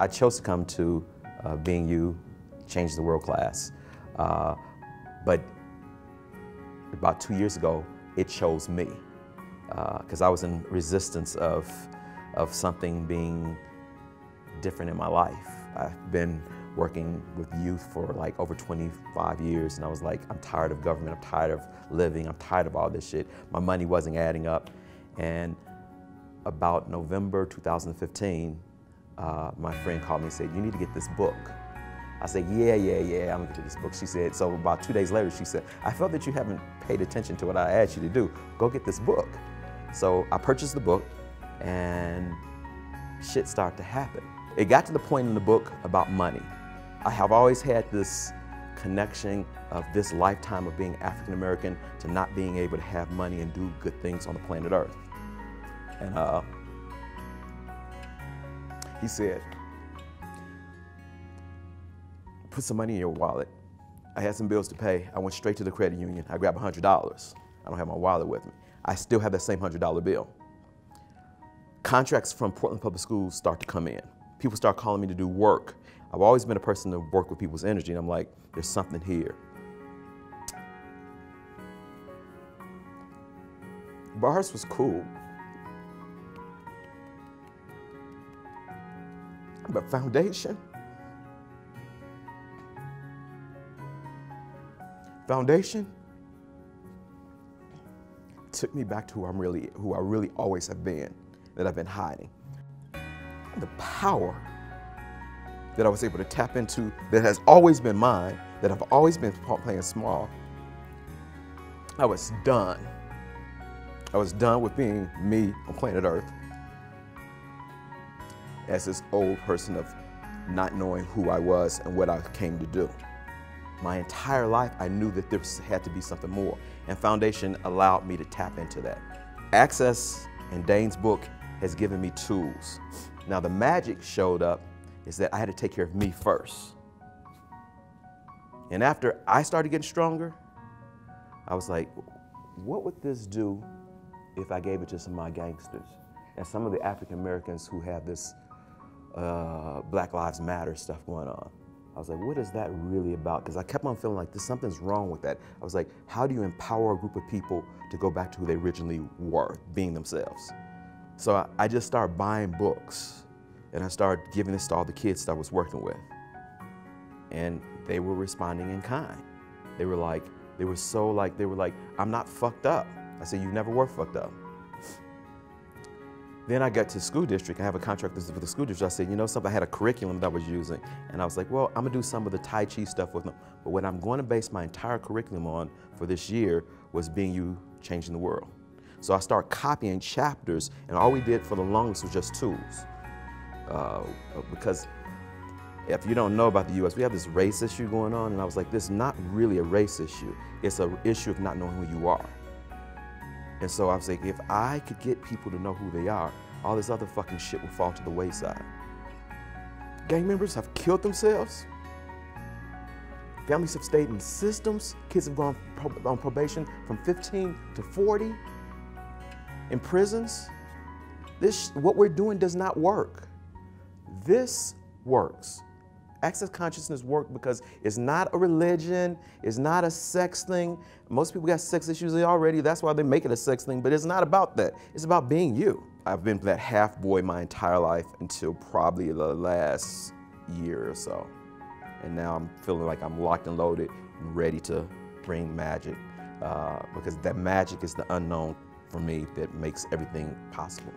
I chose to come to Being You, Change the World class. But about 2 years ago, it chose me. Because I was in resistance of something being different in my life. I've been working with youth for like over 25 years, and I was like, I'm tired of government, I'm tired of living, I'm tired of all this shit. My money wasn't adding up. And about November 2015, my friend called me and said, you need to get this book. I said, yeah, I'm gonna get this book. She said, so about 2 days later, she said, I felt that you haven't paid attention to what I asked you to do. Go get this book. So I purchased the book, and shit started to happen. It got to the point in the book about money. I have always had this connection of this lifetime of being African American to not being able to have money and do good things on the planet Earth. And he said, put some money in your wallet. I had some bills to pay. I went straight to the credit union. I grabbed $100. I don't have my wallet with me. I still have that same $100 bill. Contracts from Portland Public Schools start to come in. People start calling me to do work. I've always been a person to work with people's energy, and I'm like, there's something here. Bars was cool. But foundation took me back to who I really always have been, that I've been hiding. The power that I was able to tap into that has always been mine, that I've always been playing small. I was done. I was done with being me on planet Earth as this old person of not knowing who I was and what I came to do. My entire life, I knew that there had to be something more, and Foundation allowed me to tap into that. Access and Dain's book has given me tools. Now the magic showed up is that I had to take care of me first. And after I started getting stronger, I was like, what would this do if I gave it to some of my gangsters and some of the African Americans who have this Black Lives Matter stuff going on? I was like, what is that really about? Because I kept on feeling like something's wrong with that. I was like, how do you empower a group of people to go back to who they originally were, being themselves? So I just started buying books, and I started giving this to all the kids that I was working with. And they were responding in kind. They were like, I'm not fucked up. I said, you never were fucked up. Then I got to school district. I have a contract with the school district. I said, you know something, I had a curriculum that I was using. And I was like, well, I'm gonna do some of the Tai Chi stuff with them. But what I'm going to base my entire curriculum on for this year was Being You, Changing the World. So I started copying chapters, and all we did for the longest was just tools. Because if you don't know about the US, we have this race issue going on, and I was like, this is not really a race issue. It's an issue of not knowing who you are. And so I was like, if I could get people to know who they are, all this other fucking shit will fall to the wayside. Gang members have killed themselves. Families have stayed in systems. Kids have gone on probation from 15 to 40 in prisons. What we're doing does not work. This works. Access consciousness works because it's not a religion, it's not a sex thing. Most people got sex issues already, that's why they make it a sex thing, but it's not about that. It's about being you. I've been that half boy my entire life until probably the last year or so. And now I'm feeling like I'm locked and loaded and ready to bring magic, because that magic is the unknown for me that makes everything possible.